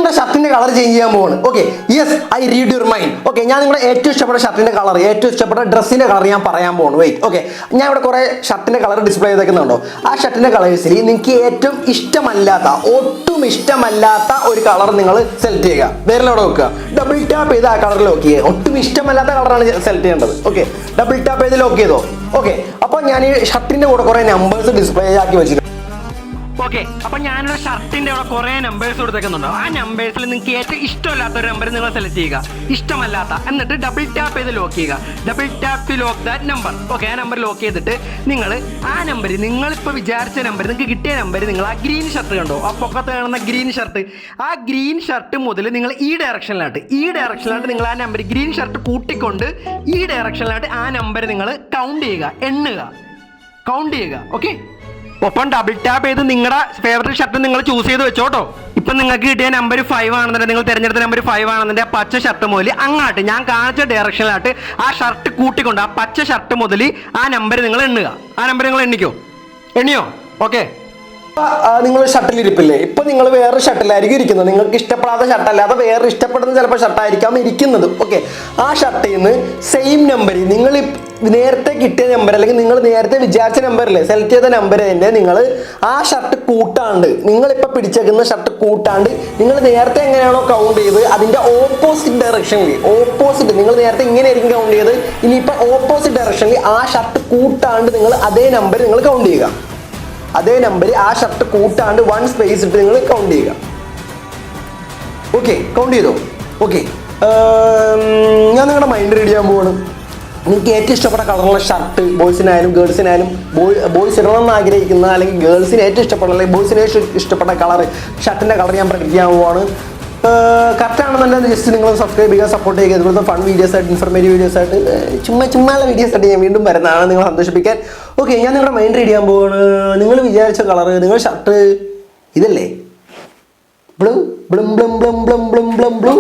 നിങ്ങളുടെ ഷർട്ടിന്റെ colour change ചെയ്യാൻ പോവാണ്. Okay, yes, I read your mind. Okay, ഞാൻ നിങ്ങളുടെ ഏറ്റവും ഇഷ്ടപ്പെട്ട ഷർട്ടിന്റെ കളർ, ഏറ്റവും ഇഷ്ടപ്പെട്ട ഡ്രസ്സിന്റെ കളർ ഞാൻ പറയാൻ പോവാണ്. വെയിറ്റ്. ഓക്കെ, ഞാൻ ഇവിടെ കുറെ ഷർട്ടിന്റെ കളർ ഡിസ്പ്ലേ ചെയ്തേക്കുന്നുണ്ടോ? ആ ഷർട്ടിന്റെ കളേഴ്സിൽ നിങ്ങൾക്ക് ഏറ്റവും ഇഷ്ടമല്ലാത്ത, ഒട്ടും ഇഷ്ടമല്ലാത്ത ഒരു കളർ നിങ്ങൾ സെലക്ട് ചെയ്യുക. വിരലോടെ വെക്കുക, ഡബിൾ ടാപ്പ് ചെയ്ത് ആ കളർ ലോക്ക് ചെയ്യുക. ഒട്ടും ഇഷ്ടമല്ലാത്ത കളറാണ് സെലക്ട് ചെയ്യേണ്ടത്. ഓക്കെ, ഡബിൾ ടാപ്പ് ചെയ്ത് ലോക്ക് ചെയ്തോ? ഓക്കെ, അപ്പോൾ ഞാൻ ഈ ഷർട്ടിന്റെ കൂടെ കുറെ നമ്പേഴ്സ് ഡിസ്പ്ലേ ആക്കി വെച്ചിട്ടുണ്ട്. ഓക്കെ, അപ്പൊ ഞാനൊരു ഷർട്ടിന്റെ അവിടെ കുറെ നമ്പേഴ്സ് കൊടുത്തേക്കുന്നുണ്ടോ? ആ നമ്പേഴ്സിൽ നിങ്ങൾക്ക് ഏറ്റവും ഇഷ്ടമല്ലാത്ത ഒരു നമ്പർ നിങ്ങൾ സെലക്ട് ചെയ്യുക, ഇഷ്ടമല്ലാത്ത, എന്നിട്ട് ഡബിൾ ടാപ്പ് ചെയ്ത് ലോക്ക് ചെയ്യുക. Double tap to lock that number. Okay, ആ നമ്പർ ലോക്ക് ചെയ്തിട്ട് നിങ്ങൾ ആ നമ്പർ, നിങ്ങളിപ്പോൾ വിചാരിച്ച നമ്പർ, നിങ്ങൾക്ക് കിട്ടിയ നമ്പർ, നിങ്ങൾ ആ ഗ്രീൻ ഷർട്ട് കണ്ടോ, ആ പൊക്കത്ത് കാണുന്ന ഗ്രീൻ ഷർട്ട്, ആ ഗ്രീൻ ഷർട്ട് മുതൽ നിങ്ങൾ ഈ ഡയറക്ഷനിലായിട്ട് നിങ്ങൾ ആ നമ്പർ, ഗ്രീൻ ഷർട്ട് കൂട്ടിക്കൊണ്ട് ഈ ഡയറക്ഷനിലായിട്ട് ആ നമ്പർ നിങ്ങൾ കൗണ്ട് ചെയ്യുക. ഓക്കെ, ഒപ്പം ഡബിൾ ടാപ്പ് ചെയ്ത് നിങ്ങളുടെ ഫേവറേറ്റ് ഷർട്ട് നിങ്ങൾ ചൂസ് ചെയ്ത് വെച്ചോട്ടോ. ഇപ്പം നിങ്ങൾക്ക് കിട്ടിയ നമ്പർ 5 ആണെന്നുണ്ടെങ്കിൽ, നിങ്ങൾ തിരഞ്ഞെടുത്ത നമ്പർ 5 ആണെന്നുണ്ടെങ്കിൽ, ആ പച്ച ഷർട്ട് മുതൽ അങ്ങാട്ട് ഞാൻ കാണിച്ച ഡയറക്ഷനിലായിട്ട് ആ ഷർട്ട് കൂട്ടിക്കൊണ്ട് ആ പച്ച ഷർട്ട് മുതൽ ആ നമ്പർ നിങ്ങൾ എണ്ണുക. ആ നമ്പർ നിങ്ങൾ എണ്ണിയോ? ഓക്കെ, നിങ്ങൾ ഷർട്ടിൽ ഇരിപ്പില്ലേ? ഇപ്പൊ നിങ്ങൾ വേറെ ഷർട്ടിലായിരിക്കും ഇരിക്കുന്നത്. നിങ്ങൾക്ക് ഇഷ്ടപ്പെടാത്ത ഷർട്ടല്ലാതെ വേറെ ഇഷ്ടപ്പെടുന്ന ചിലപ്പോൾ ഷർട്ടായിരിക്കാം ഇരിക്കുന്നത്. ഓക്കെ, ആ ഷർട്ടിൽ നിന്ന് സെയിം നമ്പർ, നിങ്ങൾ നേരത്തെ കിട്ടിയ നമ്പർ അല്ലെങ്കിൽ നിങ്ങൾ നേരത്തെ വിചാരിച്ച നമ്പറില്ലേ, സെലക്ട് ചെയ്ത നമ്പർ തന്നെ നിങ്ങൾ ആ ഷർട്ട് കൂട്ടാണ്ട്, നിങ്ങളിപ്പോൾ പിടിച്ചേക്കുന്ന ഷർട്ട് കൂട്ടാണ്ട്, നിങ്ങൾ നേരത്തെ എങ്ങനെയാണോ കൗണ്ട് ചെയ്ത് അതിൻ്റെ ഓപ്പോസിറ്റ് ഡയറക്ഷനിൽ, നിങ്ങൾ നേരത്തെ ഇങ്ങനെയായിരിക്കും കൗണ്ട് ചെയ്ത്, ഇനിയിപ്പോൾ ഓപ്പോസിറ്റ് ഡയറക്ഷനിൽ ആ ഷർട്ട് കൂട്ടാണ്ട് നിങ്ങൾ അതേ നമ്പർ നിങ്ങൾ കൗണ്ട് ചെയ്യുക. അതേ നമ്പർ ആ ഷർട്ട് കൂട്ടാണ്ട് 1 സ്പേസ് ഇട്ട് നിങ്ങൾ കൗണ്ട് ചെയ്യുക. ഓക്കെ, കൗണ്ട് ചെയ്തോ? ഓക്കെ, ഞാൻ നിങ്ങളുടെ മൈൻഡ് റീഡ് ചെയ്യാൻ പോവാണ്. നിങ്ങൾക്ക് ഏറ്റവും ഇഷ്ടപ്പെട്ട കളറുള്ള ഷർട്ട്, ബോയ്സിനായാലും ഗേൾസിനായാലും, ബോയ്സ് ഇടണമെന്ന് ആഗ്രഹിക്കുന്ന അല്ലെങ്കിൽ ഗേൾസിന് ഏറ്റവും ഇഷ്ടപ്പെട്ട അല്ലെങ്കിൽ ബോയ്സിന് ഏറ്റവും ഇഷ്ടപ്പെട്ട കളർ, ഷർട്ടിൻ്റെ കളർ ഞാൻ പ്രഡിക്റ്റ് ചെയ്യാൻ പോവാണ്. കറക്റ്റ് ആണെന്നുണ്ടെങ്കിൽ ജസ്റ്റ് നിങ്ങൾ സബ്സ്ക്രൈബ് ചെയ്യുക, സപ്പോർട്ട് ചെയ്യുക. ഇതുപോലത്തെ ഫൺ വീഡിയോസ് ആയിട്ട്, ഇൻഫർമേറ്റീവ് വീഡിയോസ് ആയിട്ട്, ചുമ്മാ വീഡിയോസ് ആയിട്ട് ഞാൻ വീണ്ടും വരുന്നതാണ് നിങ്ങളെ സന്തോഷിപ്പിക്കാൻ. ഓക്കെ, ഞാൻ നിങ്ങളുടെ മൈൻഡ് റീഡ് ചെയ്യാൻ പോവാണ്. നിങ്ങൾ വിചാരിച്ച കളർ, നിങ്ങൾ ഷർട്ട് ഇതല്ലേ? ബ്ലൂ ബ്ലം ബ്ലം ബ്ലം ബ്ലം ബ്ലം ബ്ലം ബ്ലൂ.